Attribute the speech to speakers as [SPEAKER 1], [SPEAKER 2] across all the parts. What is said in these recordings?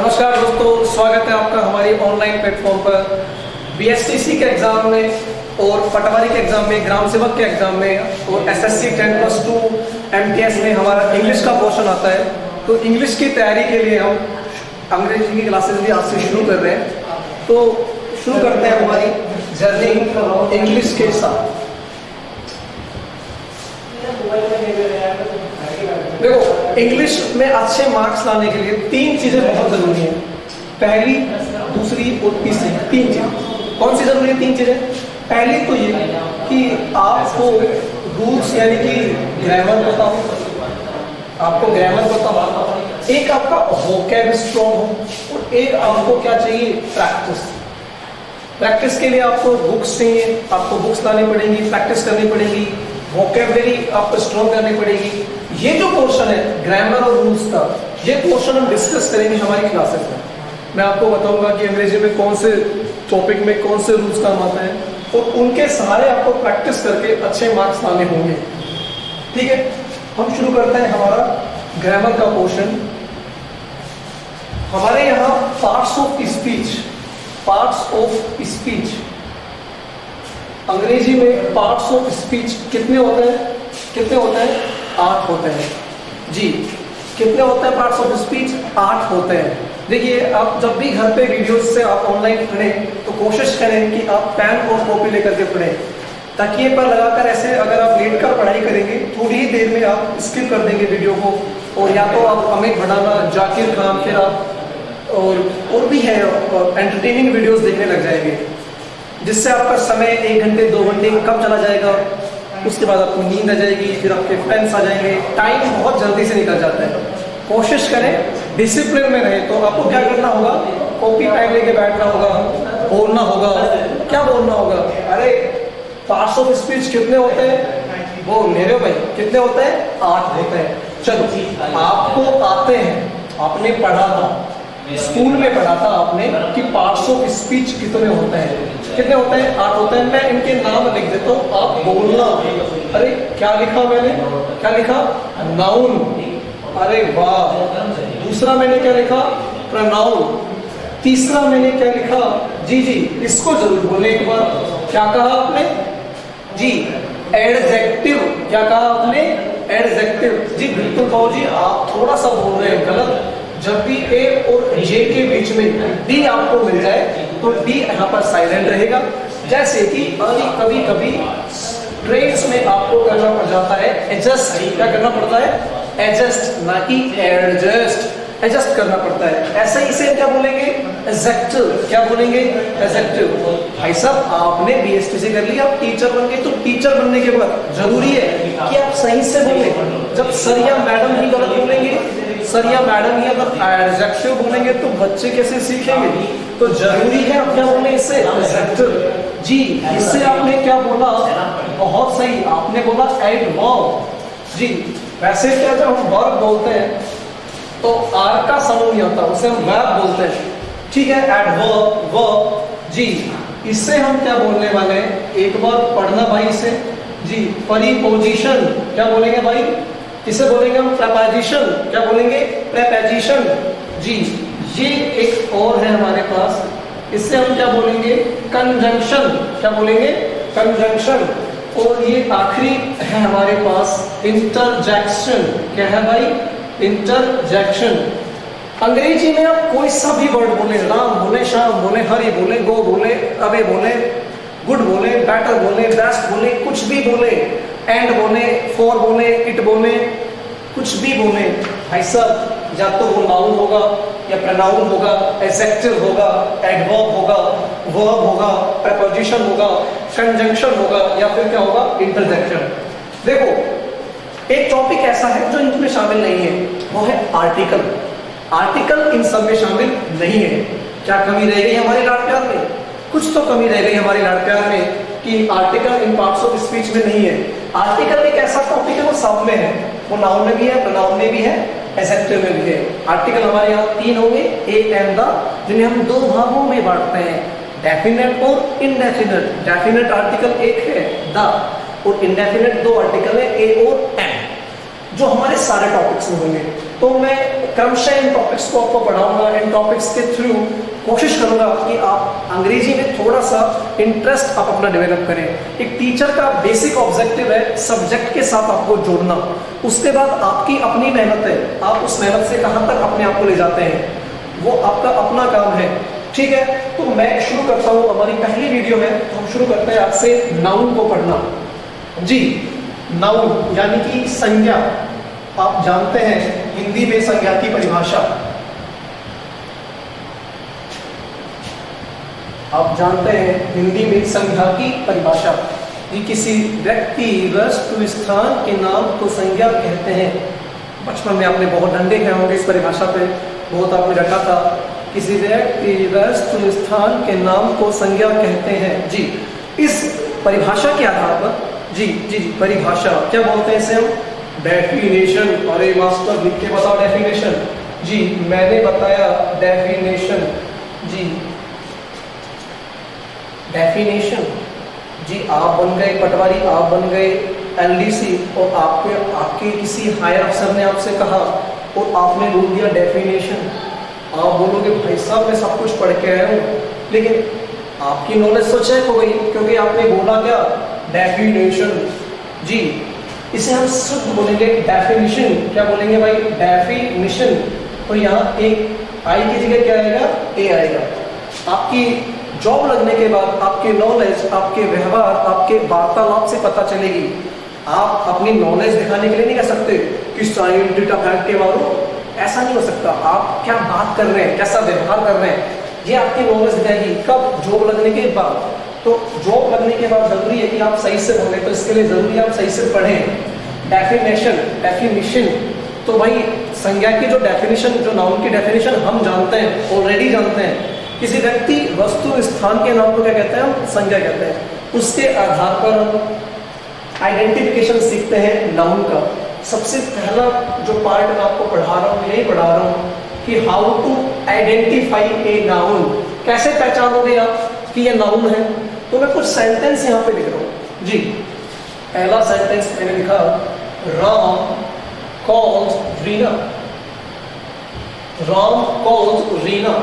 [SPEAKER 1] नमस्कार दोस्तों, स्वागत है आपका हमारी ऑनलाइन प्लेटफॉर्म पर। बीएसटीसी के एग्जाम में और पटवारी के एग्जाम में, ग्राम सेवक के एग्जाम में और एसएससी 10+2 एमटीएस में हमारा इंग्लिश का पोर्शन आता है। तो इंग्लिश की तैयारी के लिए हम अंग्रेजी की क्लासेस भी आज से शुरू कर रहे हैं। तो शुरू करते हैं हमारी जर्नी इंग्लिश के साथ। देखो, इंग्लिश में अच्छे मार्क्स लाने के लिए तीन चीजें बहुत जरूरी हैं। पहली, दूसरी और तीसरी, तीन चीजें। कौन सी जरूरी है तीन चीजें? पहली तो ये कि आपको रूल्स यानी कि ग्रामर पता हो, आपको ग्रामर पता हो, एक आपका वोकैब स्ट्रॉन्ग हो और एक आपको क्या चाहिए, प्रैक्टिस। प्रैक्टिस के लिए आपको बुक्स चाहिए, आपको बुक्स लानी पड़ेगी, प्रैक्टिस करनी पड़ेगी, वोकैबुलरी आपको स्ट्रॉन्ग करनी पड़ेगी। ये जो पोर्शन है ग्रामर और रूल्स का, ये पोर्शन हम डिस्कस करेंगे हमारी क्लासेस में। मैं आपको बताऊंगा कि अंग्रेजी में कौन से टॉपिक में कौन से रूल्स काम आते हैं और उनके सहारे आपको प्रैक्टिस करके अच्छे मार्क्स लाने होंगे। ठीक है, हम शुरू करते हैं हमारा ग्रामर का पोर्शन। हमारे यहाँ parts of speech, parts of speech, अंग्रेजी में पार्ट्स ऑफ स्पीच कितने होते हैं? कितने होते हैं? 8 होते हैं जी। कितने होते हैं पार्ट्स ऑफ स्पीच? 8 होते हैं। देखिए, आप जब भी घर पे वीडियोस से आप ऑनलाइन पढ़ें तो कोशिश करें कि आप पेन और कॉपी लेकर के पढ़ें। तकिए पर लगाकर ऐसे अगर आप लेट कर पढ़ाई करेंगे, थोड़ी ही देर में आप स्किप कर देंगे वीडियो को, और या तो आप अमित भड़ाना, जाकिर खान, फिर आप और भी है एंटरटेनिंग वीडियोस देखने लग जाएंगे, जिससे आपका समय 1 घंटे 2 घंटे कब चला जाएगा। उसके बाद आपको नींद आ जाएगी, फिर आपके फ्रेंड्स आ जाएंगे, टाइम बहुत जल्दी से निकल जाता है। कोशिश करें डिसिप्लिन में रहे। तो आपको क्या करना होगा? कॉपी टाइम लेके बैठना होगा, बोलना होगा। क्या बोलना होगा? अरे पार्ट्स ऑफ स्पीच कितने होते हैं? बोल मेरे भाई, कितने होते हैं? 8 होते हैं। चलो, आपको आते हैं, आपने पढ़ा था, स्कूल में पढ़ा था आपने कि पार्ट्स ऑफ स्पीच कितने होते हैं। कितने होते हैं? 8 होते हैं। मैं इनके नाम लिख देता हूँ, आप बोलना। अरे क्या लिखा मैंने? क्या लिखा? नाउन। अरे वाह। दूसरा मैंने क्या लिखा? प्रोनाउन। तीसरा मैंने क्या लिखा? जी जी, इसको जरूर बोले एक बार। क्या कहा आपने? जी, एडजेक्टिव। क्या कहा आपने? एडजेक्टिव। जी बिल्कुल बाबू जी, आप थोड़ा सा बोल रहे हैं गलत। जब भी ए और जे के बीच में डी आपको मिल जाए तो डी यहाँ पर साइलेंट रहेगा। जैसे कि कभी कभी ट्रेड्स में आपको करना पड़ जाता है एडजस्ट। क्या करना पड़ता है? एडजस्ट, ना कि एडजस्ट। एडजस्ट करना पड़ता है। ऐसे इसे क्या बोलेंगे? एडजेक्टिव। क्या बोलेंगे? एडजेक्टिव। भाई साहब, आपने बीएसटीसी कर लिया, आप टीचर बन गए, तो टीचर बनने के बाद जरूरी है कि आप सही से बोले। जब सर या मैडम ही गलत बोलेंगे, सर या मैडम ही अगर एडजेक्टिव बोलेंगे तो बच्चे कैसे सीखेंगे? तो जरूरी है आप क्या बोले इससे? एडजेक्टिव। जी, इससे आपने क्या बोला? बहुत सही, आपने बोला एडवर्ब। जी, वैसे क्या जब हम वर्ब बोलते हैं तो आर का समूह नहीं होता, उसे हम वर्ब बोलते हैं। ठीक है, एडवर्ब, वर्ब। जी, इससे हम क्या बोलने वाले हैं? एक बार पढ़ना भाई इसे। जी, प्रीपोजिशन। क्या बोलेंगे भाई? इसे बोलेंगे हम प्रेपोजिशन। क्या बोलेंगे? प्रेपोजिशन। जी, ये एक और है हमारे पास, इससे हम क्या बोलेंगे? कंजंक्शन। क्या बोलेंगे? कंजंक्शन। और ये आखिरी है हमारे पास इंटरजेक्शन। क्या है भाई? इंटरजेक्शन। अंग्रेजी में आप कोई सा भी वर्ड बोले, राम बोले, श्याम बोले, हरि बोले, गो बोले, अबे बोले, गुड बोले, बेटर बोले, बेस्ट बोले, कुछ भी बोले, एंड बोले, फॉर बोले, इट बोले, कुछ भी बोले, भाई साहब, या तो वो नाउन होगा या प्रोनाउन होगा, एडजेक्टिव होगा, एडवर्ब होगा, वर्ब होगा, प्रीपोजिशन होगा, कंजंक्शन होगा, या फिर क्या होगा? इंटरजेक्शन। देखो, एक टॉपिक ऐसा है जो इनमें शामिल नहीं है, वो है आर्टिकल। आर्टिकल इन सब में शामिल नहीं है। क्या कमी रह गई हमारे लाड़ प्यार में? कुछ तो कमी रह गई हमारी लाड़ प्यार में कि article in parts of speech में नहीं है। आर्टिकल एक ऐसा टॉपिक है, वो सब में है, वो नाउन में भी है, प्रोनाउन में भी है, एडजेक्टिव में भी है। आर्टिकल हमारे यहाँ 3 होंगे, ए एंड द, जिन्हें हम 2 भागों में बांटते हैं, डेफिनेट और इनडेफिनेट। डेफिनेट आर्टिकल एक है द, और इनडेफिनेट 2 आर्टिकल है, ए और एम। जो हमारे सारे टॉपिक्स में होंगे। तो मैं क्रमशः इन टॉपिक्स को आपको पढ़ाऊंगा। इन टॉपिक्स के थ्रू कोशिश करूंगा कि आप अंग्रेजी में थोड़ा सा इंटरेस्ट आप अपना डेवलप करें। एक टीचर का बेसिक ऑब्जेक्टिव है सब्जेक्ट के साथ आपको जोड़ना, उसके बाद आपकी अपनी मेहनत है, आप उस मेहनत से कहाँ तक अपने आप को ले जाते हैं वो आपका अपना काम है। ठीक है, तो मैं शुरू करता हूँ। हमारी पहली वीडियो है तो हम शुरू करते हैं आज से नाउन को पढ़ना। जी, नाउन यानी कि संज्ञा। आप जानते हैं हिंदी में संज्ञा की परिभाषा, आप जानते हैं हिंदी में संज्ञा की परिभाषा कि किसी व्यक्ति, वस्तु, स्थान के नाम को संज्ञा कहते हैं। बचपन में आपने बहुत डंडे खाए होंगे इस परिभाषा पे, बहुत आपने रखा था। किसी व्यक्ति, वस्तु, स्थान के नाम को संज्ञा कहते हैं। जी, इस परिभाषा के आधार पर जी जी जी परिभाषा क्या बोलते हैं इसे हम? डेफिनेशन। अरे मास्टर लिख के बताओ डेफिनेशन। जी, मैंने बताया डेफिनेशन। जी, डेफिनेशन। जी, आप बन गए पटवारी, आप बन गए एलडीसी और आपके किसी हायर अफसर ने आपसे कहा और आपने बोल दिया डेफिनेशन। आप बोलोगे भाई साहब मैं सब कुछ पढ़ के आया हूँ, लेकिन आपकी नॉलेज तो चेक हो गई क्योंकि आपने बोला क्या? डेफिनेशन। जी, इसे हम शुद्ध बोलेंगे डेफिनेशन। क्या बोलेंगे भाई? डेफिनेशन। तो यहाँ एक आई की जगह क्या आएगा? ए आएगा। आपकी जॉब लगने के बाद आपके नॉलेज, आपके व्यवहार, आपके वार्तालाप से पता चलेगी। आप अपनी नॉलेज दिखाने के लिए नहीं कह सकते कि साइन थीटा फैक्ट के मारो, ऐसा नहीं हो सकता। आप क्या बात कर रहे हैं, कैसा व्यवहार कर रहे हैं, ये आपकी नॉलेज दिखाएगी। कब? जॉब लगने के बाद। तो जॉब लगने के बाद जरूरी है कि आप सही से बोले, तो इसके लिए जरूरी है आप सही से पढ़ें। Definition, definition. तो भाई संज्ञा की जो डेफिनेशन, जो नाउन की डेफिनेशन हम जानते हैं, ऑलरेडी जानते हैं। किसी व्यक्ति, वस्तु, स्थान के नाम को क्या कहते हैं? हम संज्ञा कहते हैं। उसके आधार पर हम आइडेंटिफिकेशन सीखते हैं नाउन का। सबसे पहला जो पार्ट मैं आपको पढ़ा रहा हूँ, यही पढ़ा रहा हूँ कि how to identify a noun. कैसे पहचानोगे आप कि ये नाउन है? तो मैं कुछ सेंटेंस यहाँ पे लिख रहा हूँ। जी, पहला सेंटेंस मैंने लिखा, Ram called Reena. Ram called Reena.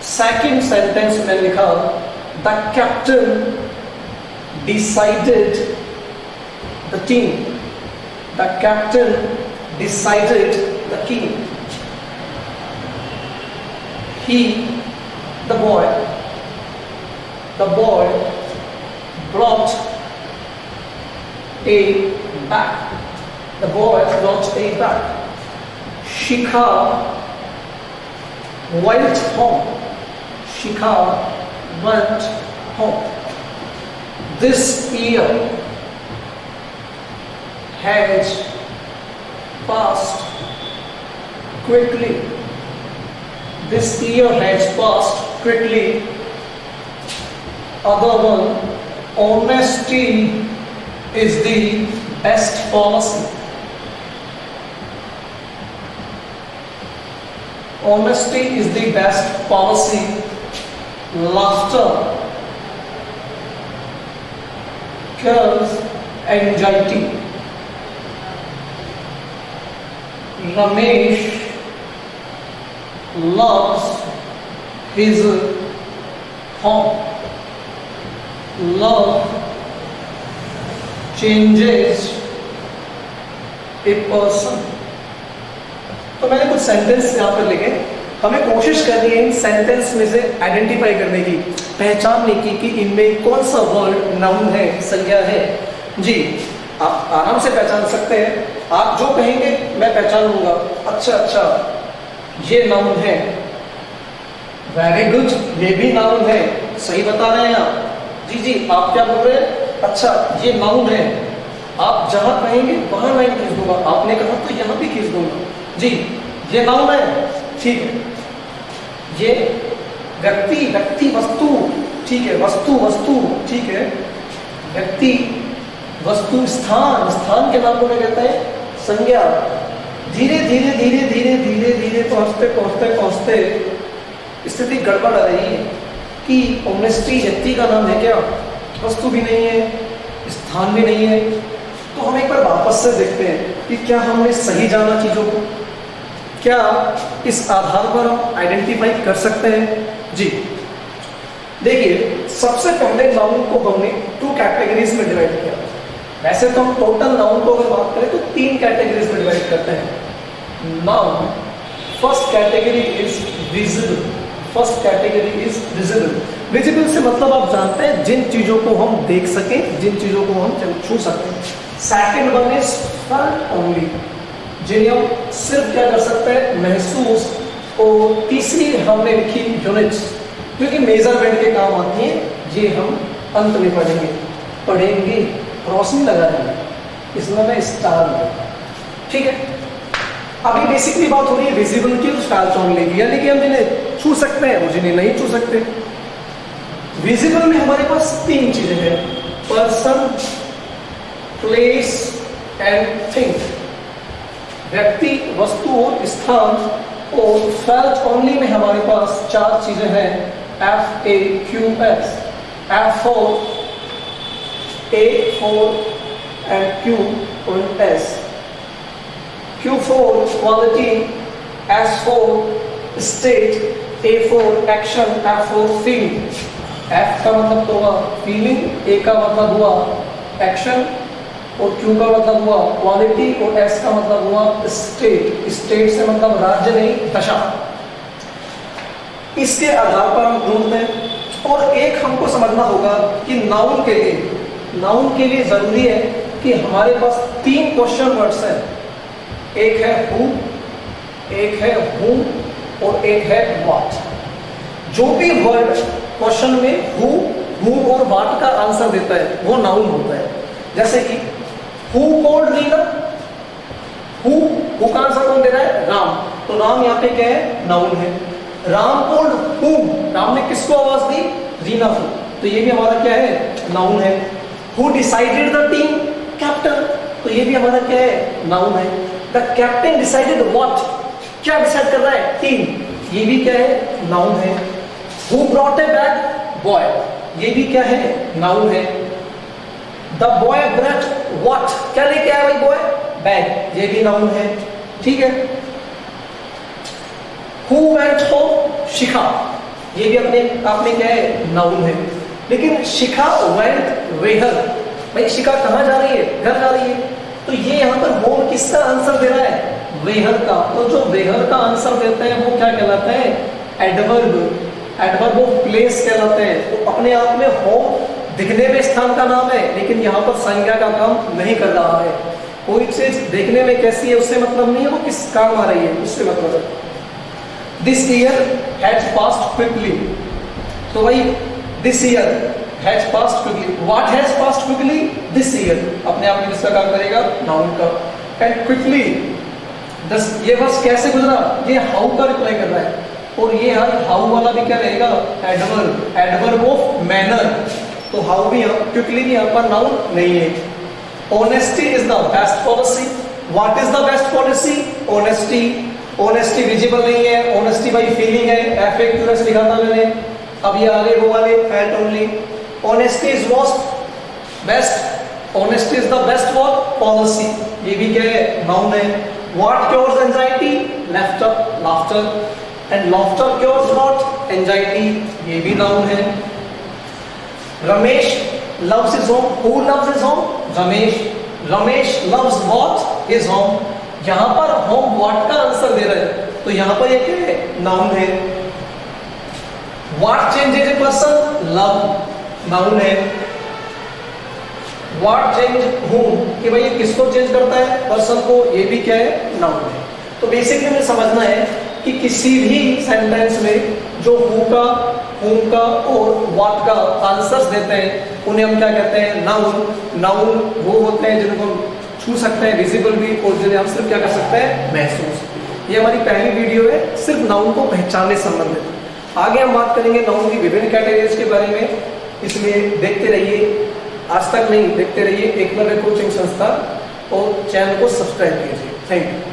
[SPEAKER 1] Second sentence मैंने लिखा, the captain decided the king. The captain decided the king. He, the boy brought a bag. The boy brought a bag. Shikha went home. Shikha went home. This year has passed quickly. This year has passed quickly. Other one, honesty is the best policy. Honesty is the best policy. Laughter cures anxiety. Ramesh loves his home. Love changes a person. तो मैंने कुछ sentence यहाँ पर लिखे। हमें कोशिश करनी है इन सेंटेंस में से आइडेंटिफाई करने की, पहचानने की कि इनमें कौन सा वर्ड नाउन है, संज्ञा है। जी, आप आराम से पहचान सकते हैं। आप जो कहेंगे मैं पहचान लूंगा। अच्छा, ये नाउन है। वेरी गुड, ये भी नाउन है। सही बता रहे हैं आप। जी, आप क्या बोल रहे हैं? अच्छा, ये नाउन है। आप जहां कहेंगे वहां लाइन खींच दूंगा। आपने कहा तो यहां भी खींच दूंगा। जी, ये नाउन है। ठीक है। ये व्यक्ति, वस्तु। ठीक है, वस्तु। ठीक है, व्यक्ति, वस्तु, स्थान के नाम को क्या कहते हैं? संज्ञा। धीरे धीरे पहुंचते स्थिति गड़बड़ आ रही है कि ऑनेस्टी व्यक्ति का नाम है क्या? वस्तु भी नहीं है, स्थान भी नहीं है। तो हम एक बार वापस से देखते हैं कि क्या हमने सही जाना चीजों को, क्या इस आधार पर हम आइडेंटिफाई कर सकते हैं? जी देखिए, सबसे पहले नाउन को हमने 2 कैटेगरीज में डिवाइड किया। वैसे तो हम टोटल नाउन को अगर बात करें तो 3 कैटेगरीज में डिवाइड करते हैं। Noun first category is visible. First category is visible. Visible से मतलब आप जानते हैं जिन चीजों को हम देख सकें, जिन चीजों को हम छू सकते हैं। Second one is felt only, जिन्हें हम सिर्फ क्या कर सकते हैं, महसूस। और तीसरी हमने लिखी यूनिट्स, क्योंकि मेजरमेंट के काम आती हैं, ये हम अंत में पढ़ेंगे, रोशनी लगा देंगे, इसमें मैं स्टार लगा। ठीक है, अभी बेसिकली बात हो रही है विजिबल की और फेल्ट ओनली की, यानी कि हम जिन्हें छू सकते हैं वो जिन्हें नहीं छू सकते। विजिबल में हमारे पास 3 चीजें हैं, पर्सन, प्लेस एंड थिंग, व्यक्ति, वस्तु और स्थान। और फेल्ट ओनली में हमारे पास 4 चीजें हैं, FAQS, F for A for and Q and S, Q for quality, S for state, A for action, F for feeling। F का मतलब हुआ फीलिंग, A का मतलब हुआ एक्शन और Q का मतलब हुआ क्वालिटी और S का मतलब हुआ स्टेट। स्टेट से मतलब राज्य नहीं, दशा। इसके आधार पर हम ढूंढते हैं। और एक हमको समझना होगा कि नाउन के लिए जरूरी है कि हमारे पास 3 क्वेश्चन वर्ड्स हैं। एक है हु, एक है हूम और एक है व्हाट। जो भी वर्ड क्वेश्चन में हु, हूम और व्हाट का आंसर देता है वो नाउन होता है। जैसे कि हु कॉल्ड रीना, हु का आंसर कौन दे रहा है, राम, तो राम यहाँ पे क्या है, नाउन है। राम कॉल्ड हूम, राम ने किसको आवाज दी, रीना को, तो ये भी हमारा क्या है, नाउन है। Who decided the team captain, तो ये भी हमारा क्या है, नाउन है। द कैप्टन डिसाइडेड व्हाट, क्या डिसाइड कर रहा है, टीम, ये भी क्या है, नाउन है। Who brought a bag, boy, ये भी क्या है, नाउन है। द बॉय ब्रॉट व्हाट, क्या लेके आया भाई बॉय, बैग, ये भी नाउन है। ठीक है। हु वेंट होम, शिखा, ये भी अपने आप में क्या है, नाउन है। लेकिन शिखा वेंट वेयर, भाई शिखा कहाँ जा रही है, घर जा रही है, तो ये यहाँ पर होम किसका आंसर दे रहा है, वेयर का। तो जो वेयर का आंसर देते हैं वो क्या कहलाता है, एडवर्ब। एडवर्ब ऑफ प्लेस कहलाते हैं। तो अपने आप में होम दिखने में स्थान का नाम है, लेकिन यहाँ पर संज्ञा का काम नहीं कर रहा है। कोई चीज देखने में कैसी है उससे मतलब नहीं है, वो किस काम आ रही है उससे मतलब है। This year has passed quickly, तो भाई this year has passed quickly, what has passed quickly, this year, अपने आप में किसका काम करेगा, नाउन का। एंड क्विकली, ये बस कैसे गुजरा, ये हाउ का रिप्लाई कर रहा है। और ये हाउ वाला भी क्या रहेगा, एडवर्ब, एडवर्ब ऑफ मैनर। तो हाउ भी क्विकली भी यहाँ पर नाउन नहीं है। Honesty is the best policy, what is the best policy, honesty. Honesty visible नहीं है, ऑनेस्टी बाई फीलिंग है, FAQS लिखा था मैंने। अब ये आगे वो वाले felt only. Honesty is most best, honesty is the best what, policy, ये भी क्या है, नाउन है। What cures anxiety, laughter, and laughter cures what, anxiety, ये भी नाउन है। Ramesh loves his home, who loves his home, Ramesh loves what, his home। यहां पर home what का आंसर दे रहा है, तो यहां पर ये क्या है, नाउन है। what changes a person, love, noun है। what change whom, कि भाई ये किसको चेंज करता है, पर्सन को, ये भी क्या है, नाउन है। तो बेसिकली हमें समझना है कि किसी भी सेंटेंस में जो हु का, whom का और what का आंसर्स देते हैं उन्हें हम क्या कहते हैं, नाउन। नाउन वो होते हैं जिनको हम छू सकते हैं, विजिबल भी, और जिन्हें हम सिर्फ क्या कर सकते हैं, महसूस। ये हमारी पहली वीडियो है सिर्फ नाउन को पहचानने संबंधित। आगे हम बात करेंगे नाउन की विभिन्न कैटेगरीज के बारे में, इसलिए देखते रहिए, आज तक नहीं देखते रहिए एकलव्य कोचिंग संस्था, और चैनल को सब्सक्राइब कीजिए। Thank you.